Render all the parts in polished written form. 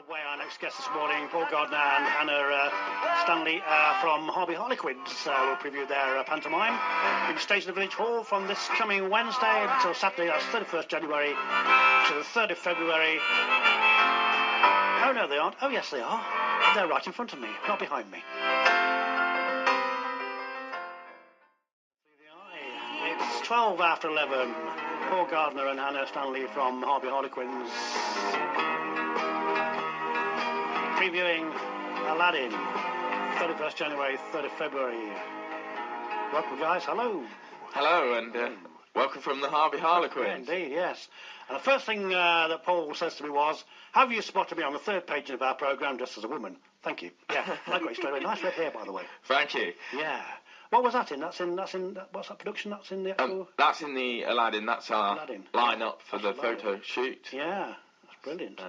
Underway, our next guest this morning, Paul Gardner and Hannah Stanley from Harby Harlequins will preview their pantomime in the stage of the Village Hall from this coming Wednesday until Saturday, that's 31st January to the 3rd of February. Oh no, they aren't. Oh yes, they are. They're right in front of me, not behind me. It's 12 after 11. Paul Gardner and Hannah Stanley from Harby Harlequins previewing Aladdin, 31st January, 3rd of February. Welcome, guys. Hello. Hello, and welcome from the Harby Harlequins. Yeah, indeed, yes. And the first thing that Paul says to me was, have you spotted me on the third page of our programme just as a woman? Thank you. Yeah, I got it straight away. Nice red hair, by the way. Thank you. Yeah. What was that in? That's in, what's that production? That's in the actual... that's in the Aladdin. That's our line-up for the photo shoot. Yeah, that's brilliant.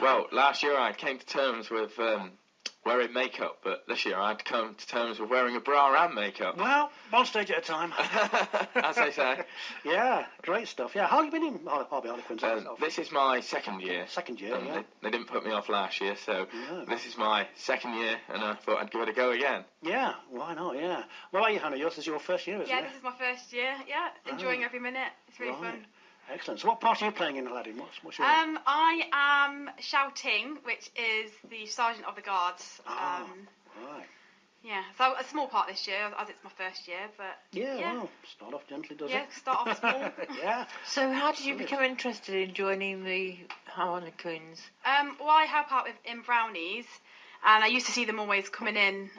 Well, last year I came to terms with wearing makeup, but this year I had to come to terms with wearing a bra and makeup. Well, one stage at a time. As they say. Yeah, great stuff. Yeah, how long have you been in Harby Harlequins? This is my second year. Second year, yeah. They didn't put me off last year, so this is my second year, and I thought I'd give it a go again. Yeah, why not, yeah. What about you, Hannah? Yours is your first year, isn't it? Yeah, this is my first year, yeah. Enjoying every minute. It's really fun. Excellent. So what part are you playing in Aladdin? What's your... I am shouting, which is the Sergeant of the Guards. Right. Yeah, so a small part this year, as it's my first year, but... Yeah, well, start off gently, does it? Yeah, start off small. Yeah. So how did you become interested in joining the Harlequins? Well, I help out in Brownies, and I used to see them always coming in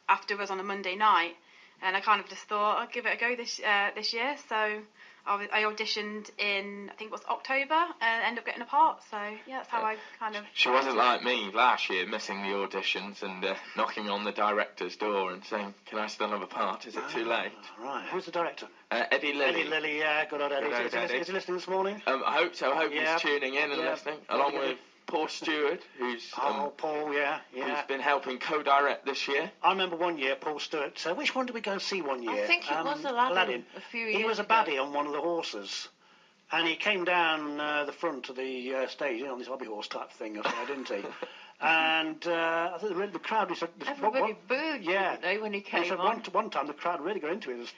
afterwards on a Monday night, and I kind of just thought I'd give it a go this year, so... I auditioned in, I think it was October, and ended up getting a part, so yeah, that's how I kind of... She wasn't like me last year, missing the auditions and knocking on the director's door and saying, can I still have a part, is it too late? Right, who's the director? Eddie Lilly. Eddie Lilly, yeah, good old Eddie. Is he listening this morning? I hope so, I hope he's tuning in and listening, along with Paul Stewart, who's Paul, who's been helping co-direct this year. I remember one year Paul Stewart. Which one did we go see one year? I think it was Aladdin. A few years ago. He was a baddie on one of the horses, and he came down the front of the stage on this hobby horse type thing, didn't he? And I think the crowd was... Everybody booed, didn't they, when he came on? One time the crowd really got into it,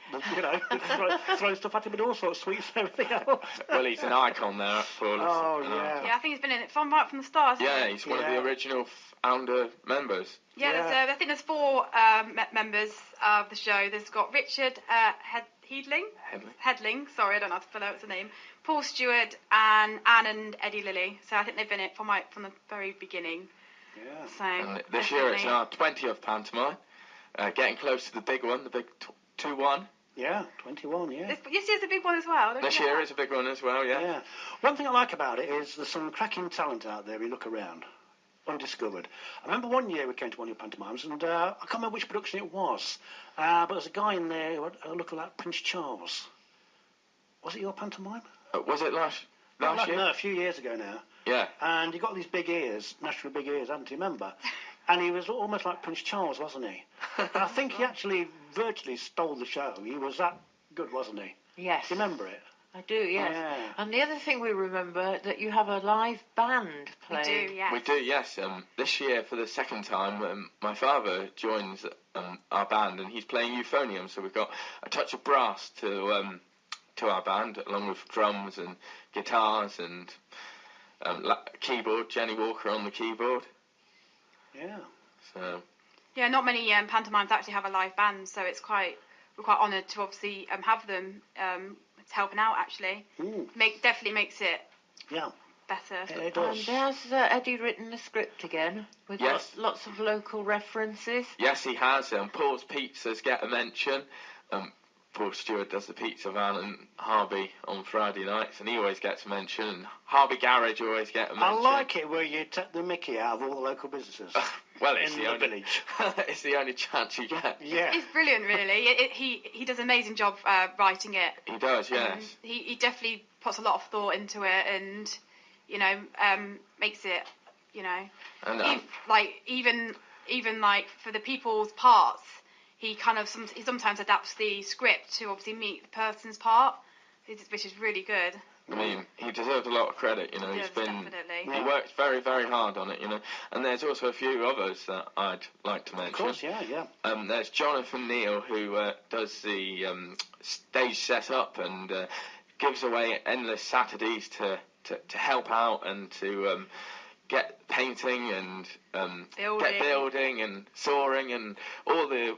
throwing stuff at him and all sorts of sweets and everything else. Well, he's an icon there, Paul. Oh, yeah. Yeah, I think he's been in it right from the start, hasn't he? Yeah, he's one of the original founder members. Yeah, I think there's 4 members of the show. There's got Richard Headling, sorry, I don't know how to pronounce the name, Paul Stewart, and Anne and Eddie Lilly. So I think they've been in it from the very beginning. Yeah. So and this year it's our 20th pantomime, getting close to the big one, the big 2-1. Yeah, 21, yeah. This year's a big one as well. This year is a big one as well, yeah. One thing I like about it is there's some cracking talent out there. We look around, undiscovered. I remember one year we came to one of your pantomimes, and I can't remember which production it was, but there's a guy in there who looked like Prince Charles. Was it your pantomime? Was it last year? No, a few years ago now. Yeah. And he got these big ears, naturally big ears, hadn't he, remember? And he was almost like Prince Charles, wasn't he? And I think he actually virtually stole the show. He was that good, wasn't he? Yes. Do you remember it? I do, yes. Yeah. And the other thing we remember, that you have a live band playing. We do, yes. We do, yes. This year, for the second time, my father joins our band, and he's playing euphonium, so we've got a touch of brass to our band, along with drums and guitars and keyboard, Jenny Walker on the keyboard. Yeah. So. Yeah, not many pantomimes actually have a live band, so we're quite honoured to obviously have them helping out. Actually, definitely makes it better. It does. And has Eddie written the script again with lots of local references? Yes, he has. Paul's Pizzas get a mention. Paul Stewart does the pizza van in Harby on Friday nights, and he always gets a mention. And Harby Garage always get a mention. I like it where you take the mickey out of all the local businesses. Well, it's the only village. It's the only chance you get. Yeah, it's brilliant, really. He does an amazing job writing it. He does, yes. He definitely puts a lot of thought into it, and makes it, and even for the people's parts. He sometimes adapts the script to obviously meet the person's part, which is really good. I mean, he deserves a lot of credit, you know. He worked very, very hard on it, you know. And there's also a few others that I'd like to mention. Of course, yeah. There's Jonathan Neal, who does the stage setup and gives away endless Saturdays to help out and to get painting and get building and sawing and all the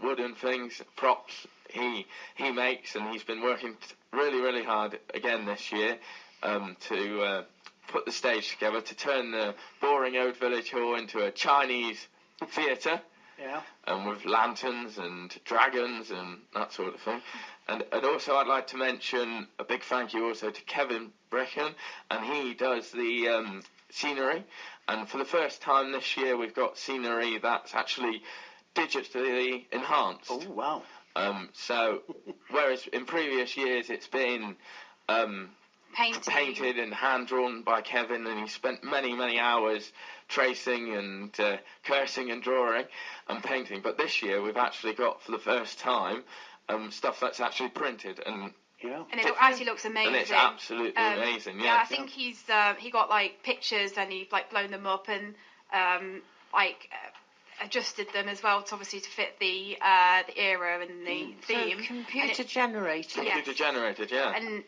wooden things, props he makes, and he's been working really, really hard again this year to put the stage together, to turn the boring old village hall into a Chinese theatre. Yeah. With lanterns and dragons and that sort of thing. And also I'd like to mention a big thank you also to Kevin Brecken, and he does the scenery. And for the first time this year we've got scenery that's actually digitally enhanced. Oh, wow. So whereas in previous years it's been painted and hand-drawn by Kevin, and he spent many, many hours tracing and cursing and drawing and painting. But this year we've actually got, for the first time, stuff that's actually printed. And it actually looks amazing. And it's absolutely amazing, yeah. I think he got, like, pictures and he's, like, blown them up and, adjusted them as well to obviously to fit the era and the theme. So computer generated. Computer generated, yeah. And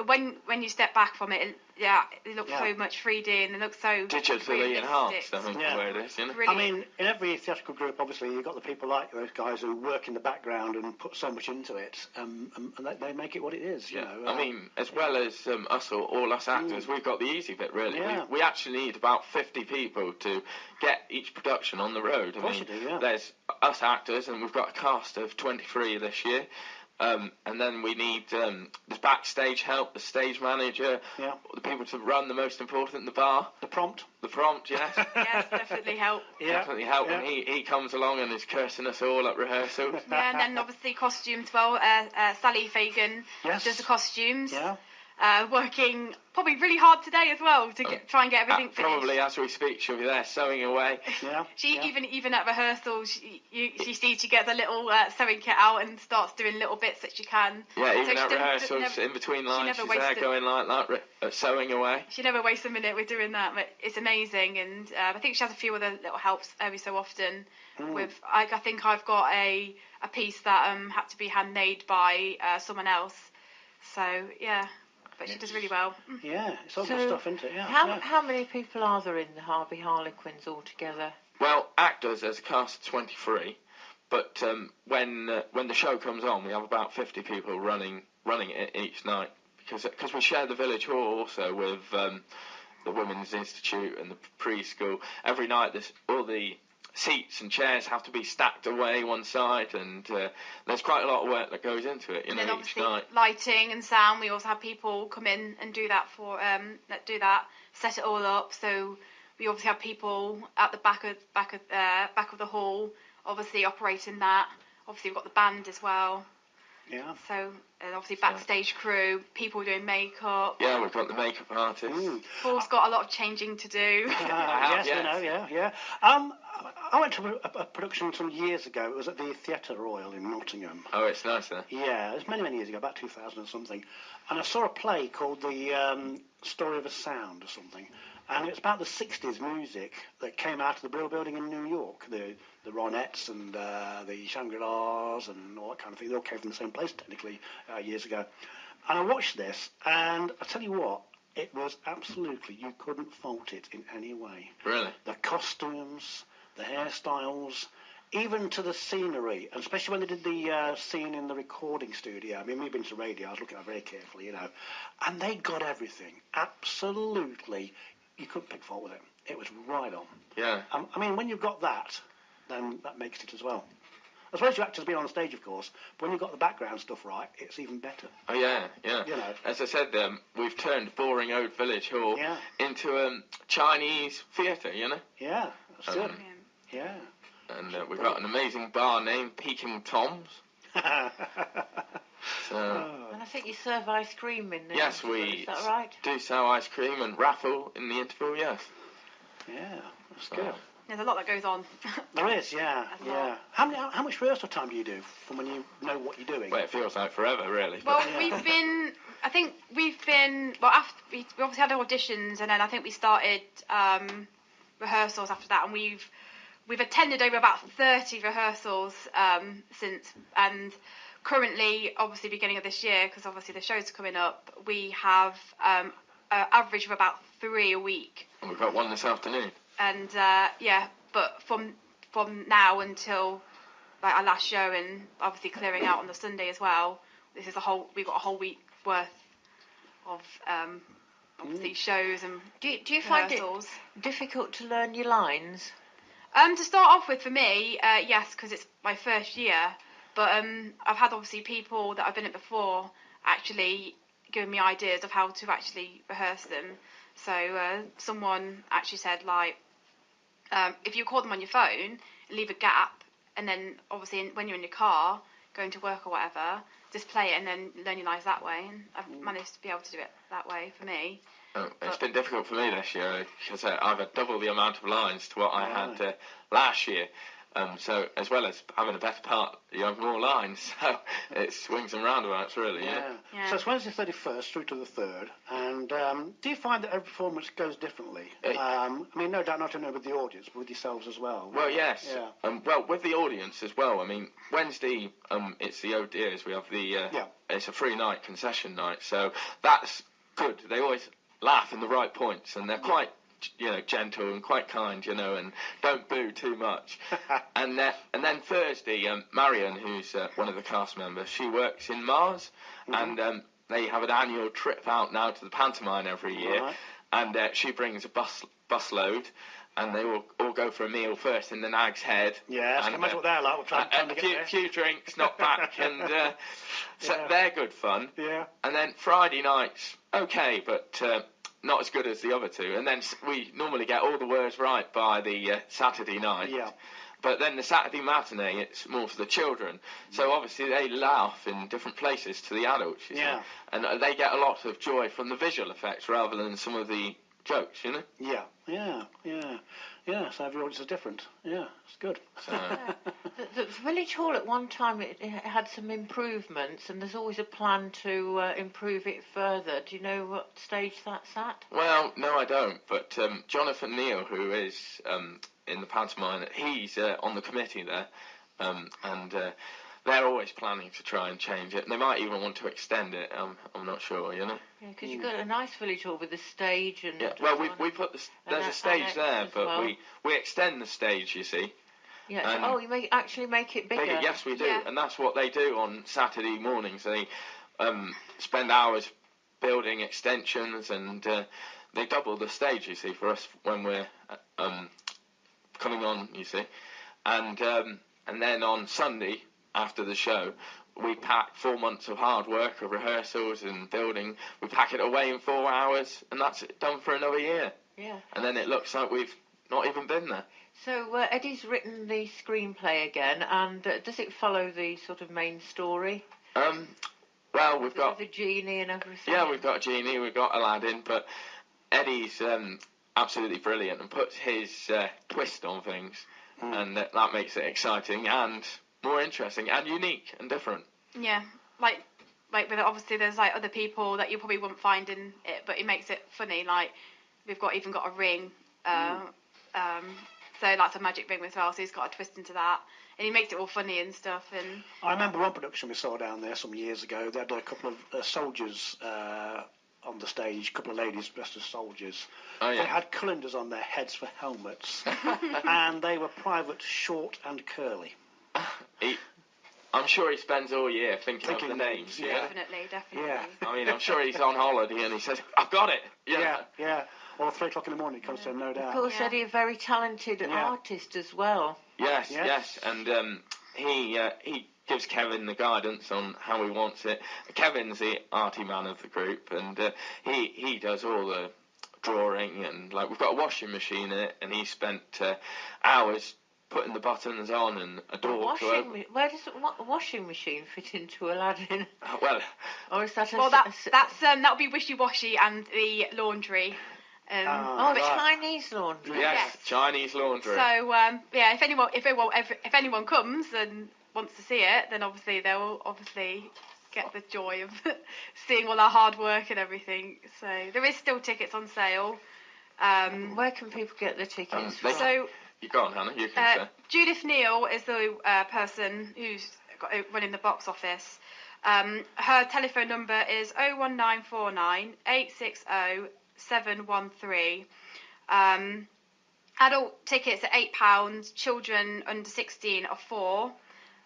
when you step back from it, it looks so much 3D and it looks so digitally enhanced, I think, the way it is, you know. I mean, in every theatrical group, obviously, you've got the people like those guys who work in the background and put so much into it, and they make it what it is, you know. I mean, as well as all us actors, we've got the easy bit, really. Yeah. We actually need about 50 people to get each production on the road. Of course you do, yeah. There's us actors, and we've got a cast of 23 this year. And then we need the backstage help, the stage manager, the people to run, the most important, the bar. The prompt, Yes, yes. definitely help. Definitely help, and he comes along and is cursing us all at rehearsals. Yeah, and then obviously costumes, Sally Fagan does the costumes. Yeah. Working probably really hard today as well to try and get everything finished. Probably as we speak, she'll be there sewing away. Yeah. Even at rehearsals, she gets a little sewing kit out and starts doing little bits that she can. Yeah, even at rehearsals, in between lines, she's there going like that, sewing away. She never wastes a minute with doing that. But it's amazing, and I think she has a few other little helps every so often. I think I've got a piece that had to be handmade by someone else. So yeah. But she does really well. Yeah, it's all good stuff, isn't it? Yeah. How many people are there in the Harby Harlequins altogether? Well, actors, there's a cast of 23, but when the show comes on, we have about 50 people running it each night, because we share the village hall also with the Women's Institute and the preschool. Every night, all the seats and chairs have to be stacked away one side, and there's quite a lot of work that goes into it, then each obviously night. Lighting and sound, we also have people come in and do that set it all up. So we obviously have people at the back of the hall, obviously operating that. Obviously we've got the band as well. Yeah. So obviously backstage crew, people doing makeup. Yeah, we've got the makeup artists. Paul's got a lot of changing to do. Yes, you know, yeah. I went to a production some years ago. It was at the Theatre Royal in Nottingham. Oh, it's nice there. Yeah, it was many, many years ago, about 2000 or something. And I saw a play called The Story of a Sound or something. And it's about the 60s music that came out of the Brill Building in New York. The Ronettes and the Shangri-Las and all that kind of thing. They all came from the same place, technically, years ago. And I watched this, and I tell you what, it was absolutely, you couldn't fault it in any way. Really? The costumes, the hairstyles, even to the scenery, and especially when they did the scene in the recording studio. I mean, we've been to radio, I was looking at it very carefully, you know. And they got everything. Absolutely. You couldn't pick fault with it. It was right on. Yeah. I mean, when you've got that, then that makes it as well. As well as your actors being on stage, of course, but when you've got the background stuff right, it's even better. Oh, yeah. You know. As I said, we've turned boring old village hall into a Chinese theatre, you know? Yeah, that's good. Yeah. And we've got an amazing bar named Peking Tom's. And I think you serve ice cream in there. Yes, we is that right? do sell ice cream and raffle in the interval, yes. Yeah, that's good. There's a lot that goes on. There is, yeah. How much rehearsal time do you do from when you know what you're doing? Well, it feels like forever, really. Well, we've been, well, after we obviously had auditions, and then I think we started rehearsals after that, and we've attended over about 30 rehearsals since, and currently, obviously beginning of this year, because obviously the shows are coming up, we have an average of about 3 a week. And we've got one this afternoon. And but from now until like our last show, and obviously clearing out on the Sunday as well, we've got a whole week worth of obviously shows and do you find it rehearsals. Difficult to learn your lines? To start off with, for me, yes, because it's my first year. But I've had obviously people that I've been at before actually giving me ideas of how to actually rehearse them. So someone actually said, like, if you record them on your phone and leave a gap, and then obviously when you're in your car going to work or whatever, just play it and then learn your lines that way. And I've managed to be able to do it that way for me. It's been difficult for me this year because I've had double the amount of lines to what I had last year. So as well as having a better part, you have more lines. So it swings and roundabouts, really. Yeah. So it's Wednesday 31st through to the 3rd. And do you find that every performance goes differently? I mean, no doubt not only with the audience, but with yourselves as well. Well, yes. Yeah. Well, with the audience as well. I mean, Wednesday, it's the ODs. We have it's a free night, concession night. So that's good. They always laugh in the right points, and they're quite gentle and quite kind, and don't boo too much. and then Thursday, Marion, who's one of the cast members, she works in Mars, and they have an annual trip out now to the pantomime every year, and she brings a bus load, and they all go for a meal first in the Nag's Head. Yeah, I can imagine what they're like. We'll try and a few drinks, knock back, and so they're good fun. Yeah. And then Friday nights, okay, but not as good as the other two. And then we normally get all the words right by the Saturday night. Yeah. But then the Saturday matinee, it's more for the children. So obviously they laugh in different places to the adults, you see. And they get a lot of joy from the visual effects rather than some of the jokes, Yeah. So every audience is different. Yeah, it's good. So. The Village Hall at one time it had some improvements, and there's always a plan to improve it further. Do you know what stage that's at? Well, no, I don't. But Jonathan Neal, who is in the pantomime, he's on the committee there, and they're always planning to try and change it. And they might even want to extend it. I'm not sure, Yeah, because you've got a nice village hall with a stage and. Yeah, well, we put there's a stage there, but we extend the stage, you see. Yeah. So, you actually make it bigger. Yes, we do, and that's what they do on Saturday mornings. They spend hours building extensions, and they double the stage, you see, for us when we're coming on, you see, and then on Sunday after the show, we pack 4 months of hard work of rehearsals and building. We pack it away in 4 hours, and that's done for another year. Yeah. And then it looks like we've not even been there. So Eddie's written the screenplay again, and does it follow the sort of main story? Well, we've got the genie and everything. Yeah, we've got a genie, we've got Aladdin, but Eddie's absolutely brilliant and puts his twist on things, and that makes it exciting and more interesting and unique and different. Yeah, like with obviously there's like other people that you probably wouldn't find in it, but it makes it funny. Like we've even got a ring, so that's a magic ring as well. So he's got a twist into that, and he makes it all funny and stuff. And I remember one production we saw down there some years ago. They had a couple of soldiers on the stage, a couple of ladies dressed as soldiers. Oh, yeah. They had calendars on their heads for helmets, and they were private, short and curly. I'm sure he spends all year thinking of the names. Yeah. Definitely. Yeah. I mean, I'm sure he's on holiday and he says, I've got it. Yeah. Or 3 o'clock in the morning he comes to him, no doubt. Of course, Eddie, a very talented artist as well. Yes. And he gives Kevin the guidance on how he wants it. Kevin's the arty man of the group, and he does all the drawing, and like we've got a washing machine in it, and he spent hours putting the buttons on and a door to open. Where does a washing machine fit into Aladdin? Well, or is that that'll be wishy-washy and the laundry. Chinese laundry. Yes, Chinese laundry. So if anyone comes and wants to see it, then obviously they'll get the joy of seeing all our hard work and everything. So there is still tickets on sale. Where can people get the tickets? You go on, Hannah. You can say. Judith Neal is the person who's running the box office. Her telephone number is 01949 860 713. Adult tickets are £8. Children under 16 are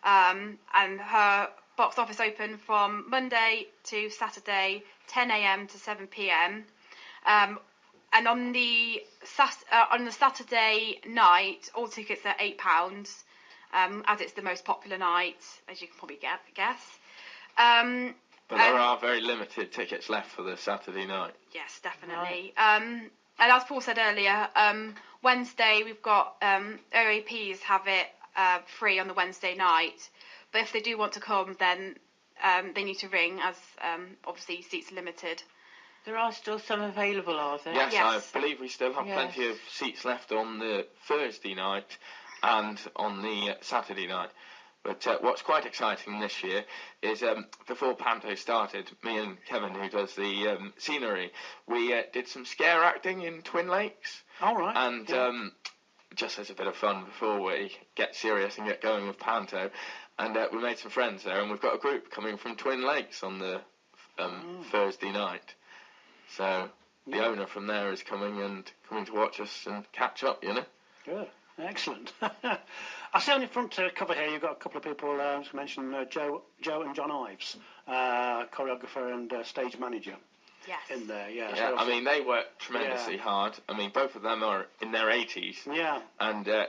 £4. And her box office open from Monday to Saturday, 10 a.m. to 7 p.m. And on the Saturday night, all tickets are £8, as it's the most popular night, as you can probably guess. But there are very limited tickets left for the Saturday night. Yes, definitely. Right. And as Paul said earlier, Wednesday we've got OAPs have it free on the Wednesday night. But if they do want to come, then they need to ring, as obviously seats are limited. There are still some available, are there? Yes, I believe we still have plenty of seats left on the Thursday night and on the Saturday night. But what's quite exciting this year is before Panto started, me and Kevin, who does the scenery, we did some scare acting in Twin Lakes. All right. And just as a bit of fun before we get serious and get going with Panto. And we made some friends there, and we've got a group coming from Twin Lakes on the Thursday night. So the owner from there is coming to watch us and catch up, Good. Excellent. I see on your front cover here you've got a couple of people, as mentioned, Joe and John Ives, choreographer and stage manager. Yes. In there, Yeah, so I mean, they work tremendously hard. I mean, both of them are in their 80s. Yeah. And, they...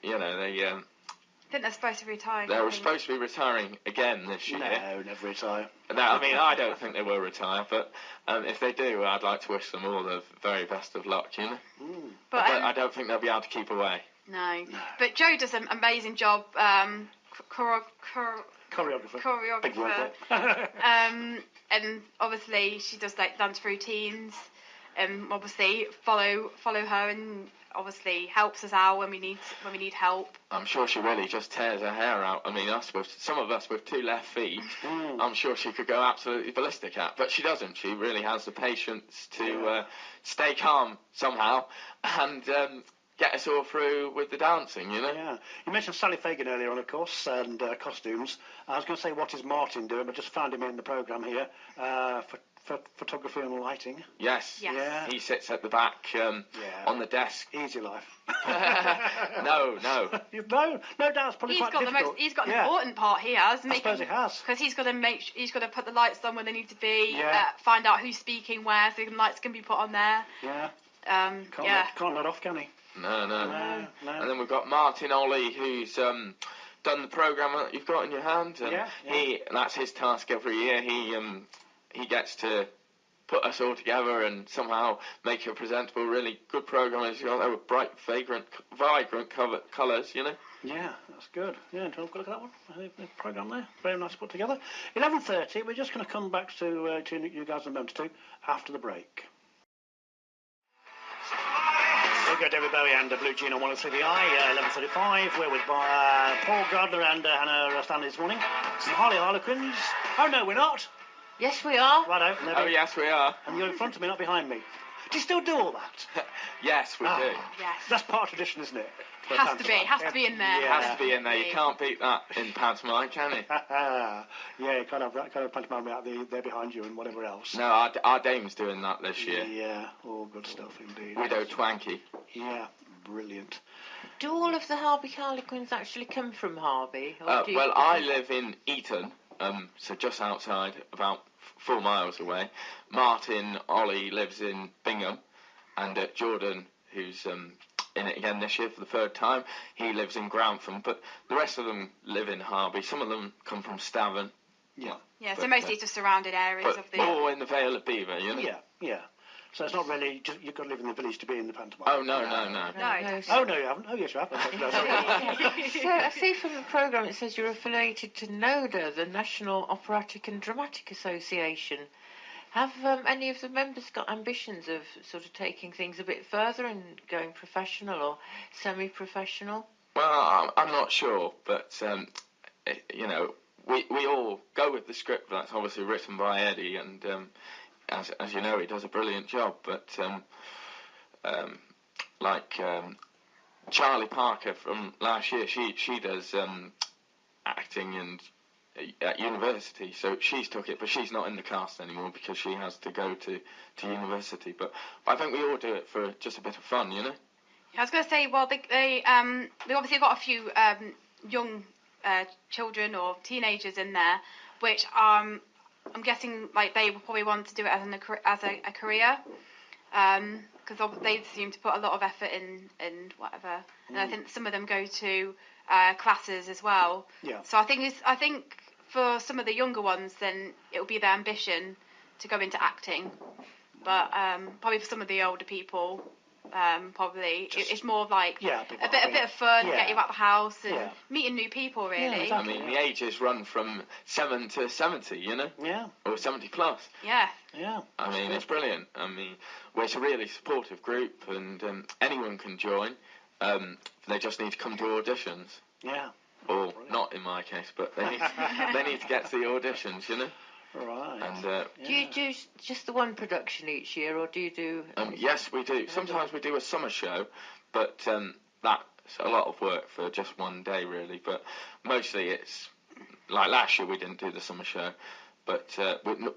I think they're supposed to retire. They're supposed to be retiring again this year. No, never retire. No, I mean, I don't think they will retire, but if they do, I'd like to wish them all the very best of luck, But I don't think they'll be able to keep away. No. But Joe does an amazing job, choreographer. Big word. And obviously she does like dance routines, and obviously follow her, and obviously helps us out when we need help. I'm sure she really just tears her hair out. I mean, some of us with two left feet, I'm sure she could go absolutely ballistic at, but she doesn't. She really has the patience to stay calm somehow and get us all through with the dancing, Yeah. You mentioned Sally Fagan earlier on, of course, and costumes. I was going to say, what is Martin doing? But just found him in the programme here for photography and lighting. Yes. Yeah. He sits at the back on the desk. Easy life. No. No doubt, probably quite difficult. He's got an important part here. I suppose he has. Because he's got to put the lights on where they need to be, find out who's speaking where, so the lights can be put on there. Yeah. Can't let off, can he? No. And then we've got Martin Ollie, who's done the programme that you've got in your hand. And that's his task every year. He gets to put us all together and somehow make a presentable, really good programme as you know, with bright, vibrant colours, Yeah, that's good. Yeah, have a look at that one. The programme there, very nice put together. 11:30. We're just going to come back to you guys in a moment or two after the break. We've got David Bowie and Blue Jean on 103 The Eye, 11:35. We're with Paul Gardner and Hannah Stanley this morning. Some Harlequins. Oh, no, we're not. Yes, we are. Righto. Oh, yes, we are. And you're in front of me, not behind me. Do you still do all that? Yes, we do. Yes. That's part of tradition, isn't it? Has to be in there. Yeah. Has to be in there. You can't beat that in pantomime, can you? Yeah, you can't have that kind of pantomime out there behind you and whatever else. No, our dame's doing that this year. Yeah, all good stuff indeed. Widow Twanky. Yeah, brilliant. Do all of the Harby Harlequins actually come from Harby? Well, I live in Eton, so just outside, about 4 miles away. Martin Ollie lives in Bingham, and Jordan, who's in it again this year for the third time, he lives in Grantham, but the rest of them live in Harby. Some of them come from Stavern. Yeah, so mostly just surrounded areas of the... all in the Vale of Belvoir, Yeah. So it's not really just you've got to live in the village to be in the pantomime. Oh, no. Oh, no, you haven't. Oh, yes, you have. So I see from the programme it says you're affiliated to NODA, the National Operatic and Dramatic Association. Have any of the members got ambitions of sort of taking things a bit further and going professional or semi-professional? Well, I'm not sure, but we all go with the script that's obviously written by Eddie, and as you know, he does a brilliant job. But Charlie Parker from last year, she does acting and at university, so she's took it, but she's not in the cast anymore because she has to go to university. But I think we all do it for just a bit of fun, you know. I was going to say, well, they obviously got a few young children or teenagers in there, which I'm guessing like they will probably want to do it as a career, because they seem to put a lot of effort in whatever, and I think some of them go to classes as well. Yeah. So I think for some of the younger ones, then it will be their ambition to go into acting, but probably for some of the older people. Probably it's more of like a bit of fun, get you out the house and meeting new people, really. Yeah, exactly. I mean, the ages run from 7 to 70, you know? Yeah. Or 70 plus. Yeah. Yeah. I mean, it's brilliant. I mean, it's a really supportive group, and anyone can join. They just need to come to auditions. Yeah. Or not in my case, but they need to get to the auditions, you know? Right. And do you do just the one production each year, or do you do? Yes, we do. Sometimes we do a summer show, but that's a lot of work for just one day, really. But mostly it's like last year we didn't do the summer show, but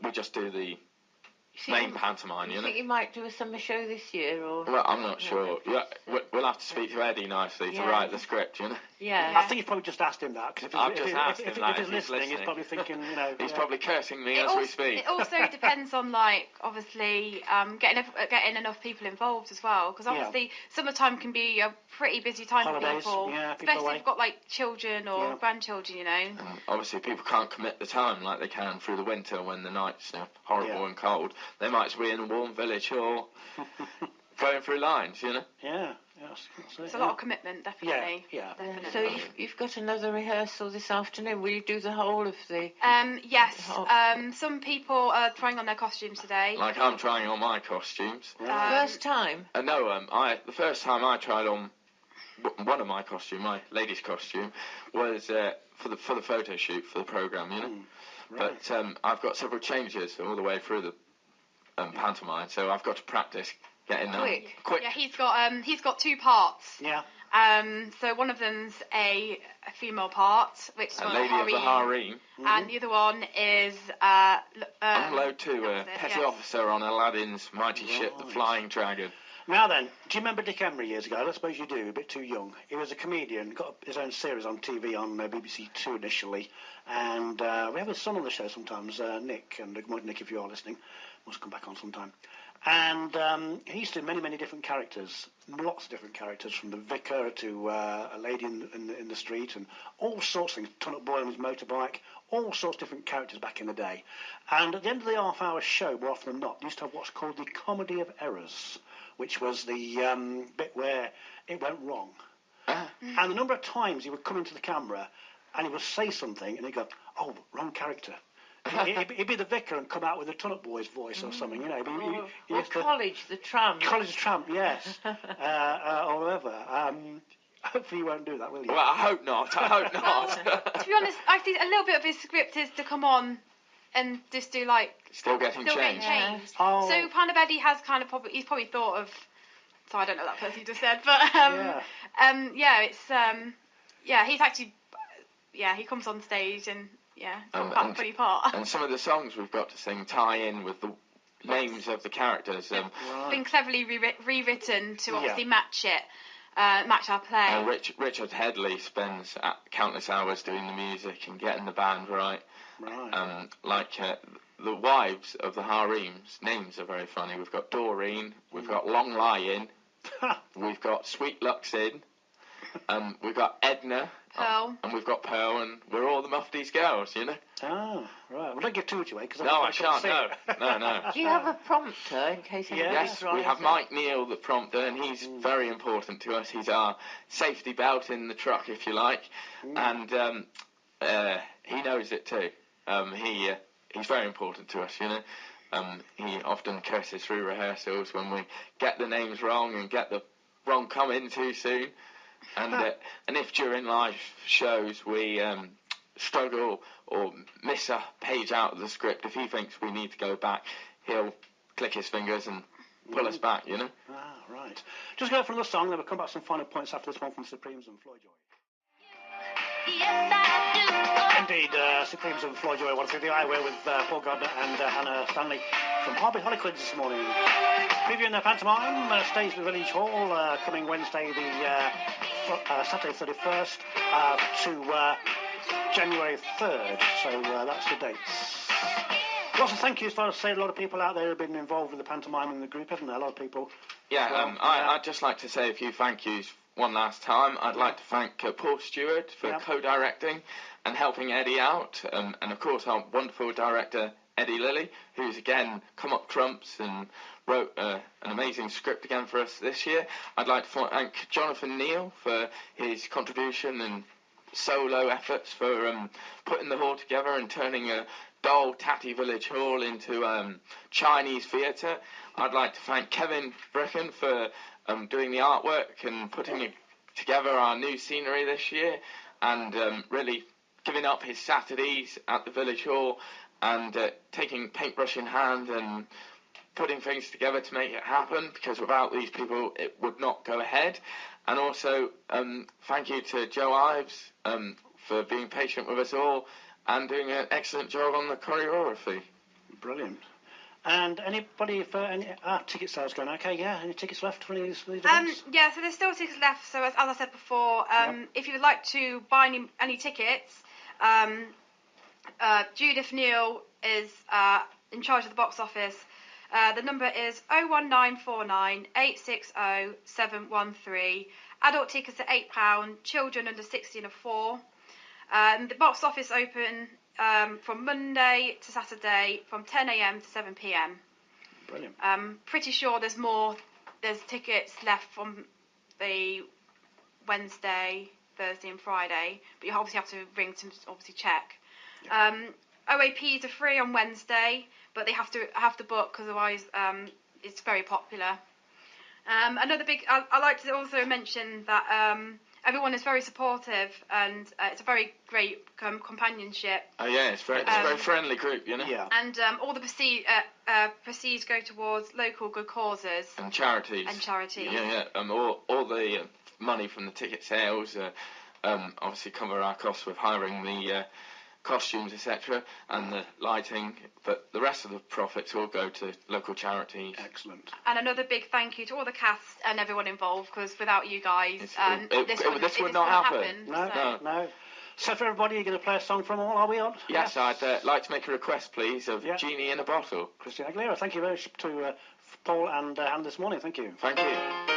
we just do the main pantomime. You think you might do a summer show this year, or? Well, I'm not sure. Yeah, we'll have to speak to Eddie nicely to write the script, you know. Yeah. I think you've probably just asked him that, because if he's he's listening, he's probably thinking, you know. He's probably cursing me as we speak. It also depends on, like, obviously getting enough people involved as well, because obviously summertime can be a pretty busy time for people, especially if you've got like children or grandchildren, you know. And obviously people can't commit the time like they can through the winter when the nights are horrible and cold. They might as well be in a warm village or going through lines, you know. Yeah. Yes, it's a lot of commitment, definitely. Yeah. Definitely. So you've got another rehearsal this afternoon. Will you do the whole of the? Yes. Some people are trying on their costumes today. Like I'm trying on my costumes. First time? No, the first time I tried on one of my costumes, my lady's costume, was for the photo shoot for the programme, you know. Right. But I've got several changes all the way through the pantomime, so I've got to practice getting quick. Yeah, he's got two parts. Yeah. So one of them's a female part, which is a lady of the harem, and the other one is unload to petty officer on Aladdin's mighty ship, the Flying Dragon. Now then, do you remember Dick Emery years ago? I don't suppose you do, a bit too young. He was a comedian, got his own series on TV on BBC Two initially, and we have his son on the show sometimes, Nick, and good morning, Nick, if you are listening. Must come back on sometime. And he used to do many, many different characters, lots of different characters, from the vicar to a lady in the street, and all sorts of things, ton-up boy on his motorbike, all sorts of different characters back in the day. And at the end of the half-hour show, more often than not, they used to have what's called the Comedy of Errors, which was the bit where it went wrong. And the number of times he would come into the camera and he would say something and he'd go, oh, wrong character. He'd be the vicar and come out with a ton-up boy's voice or something, you know. College, the tramp. College, the tramp, yes. Or whatever. Hopefully you won't do that, will you? Well, I hope not. To be honest, I think a little bit of his script is to come on and just do like still getting changed. Oh. So kind of Eddie has kind of he's probably thought of. So I don't know that person you just said, but he's actually he comes on stage and quite a funny part. And some of the songs we've got to sing tie in with the names of the characters. Been cleverly rewritten to obviously match it. Match our play. Richard Headley spends countless hours doing the music and getting the band right. The wives of the harems, names are very funny. We've got Doreen, we've got Long Lion, we've got Sweet Luxin, we've got Edna, Pearl, and we've got Pearl, and we're all the Mufti's girls, you know. Oh, right. Well, don't give too much away, because I shan't. No. Do you have a prompter in case anybody Yes, we have Mike Neal, the prompter, and he's very important to us. He's our safety belt in the truck, if you like, and he knows it too. He's very important to us, you know. He often curses through rehearsals when we get the names wrong and get the wrong come in too soon. And if during live shows we struggle or miss a page out of the script, if he thinks we need to go back, he'll click his fingers and pull us back, you know. Ah, right. Just go for another song, then we'll come back to some final points after this one from Supremes and Floyd Joy. Yes, I do. Indeed, Supremes and Floyd Joy, Through the Eyewear with Paul Gardner and Hannah Stanley from Harby Harlequins this morning. Previewing their pantomime, staged at Village Hall, coming Wednesday, Saturday 31st to January 3rd. So that's the dates. Lots of thank yous. I say a lot of people out there have been involved with the pantomime in the group, haven't there? A lot of people. Yeah, well. I'd just like to say a few thank yous one last time. I'd like to thank Paul Stewart for co-directing and helping Eddie out, and of course our wonderful director Eddie Lilly, who's again come up trumps and wrote an amazing script again for us this year. I'd like to thank Jonathan Neal for his contribution and solo efforts for putting the hall together and turning a dull, tatty village hall into Chinese theatre. I'd like to thank Kevin Brecken for doing the artwork and putting together our new scenery this year, and really giving up his Saturdays at the village hall and taking paintbrush in hand and putting things together to make it happen, because without these people it would not go ahead. And also thank you to Joe Ives for being patient with us all and doing an excellent job on the choreography. Brilliant. And anybody for any ticket sales going okay? Yeah, any tickets left for these events? Yeah, so there's still tickets left. So as I said before, if you would like to buy any tickets, Judith Neal is in charge of the box office. The number is 01949 860 713. Adult tickets are £8. Children under 16 are £4. The box office open from Monday to Saturday from 10 a.m. to 7 p.m. Brilliant. Pretty sure there's tickets left from the Wednesday, Thursday and Friday, but you obviously have to ring to obviously check. Yeah. OAPs are free on Wednesday, but they have to book, because otherwise it's very popular. Another big, I like to also mention that everyone is very supportive, and it's a very great companionship. Oh yeah, it's a very friendly group, you know. Yeah. And all the proceeds go towards local good causes and charities. Yeah. All the money from the ticket sales obviously cover our costs with hiring the costumes, etc., and the lighting, but the rest of the profits all go to local charities. Excellent. And another big thank you to all the cast and everyone involved, because without you guys, this would not happen. No. So for everybody, you're going to play a song from all, are we on? Yes, I'd like to make a request, please, of Genie in a Bottle. Christina Aguilera, thank you very much to Paul and Anne this morning. Thank you. Thank you.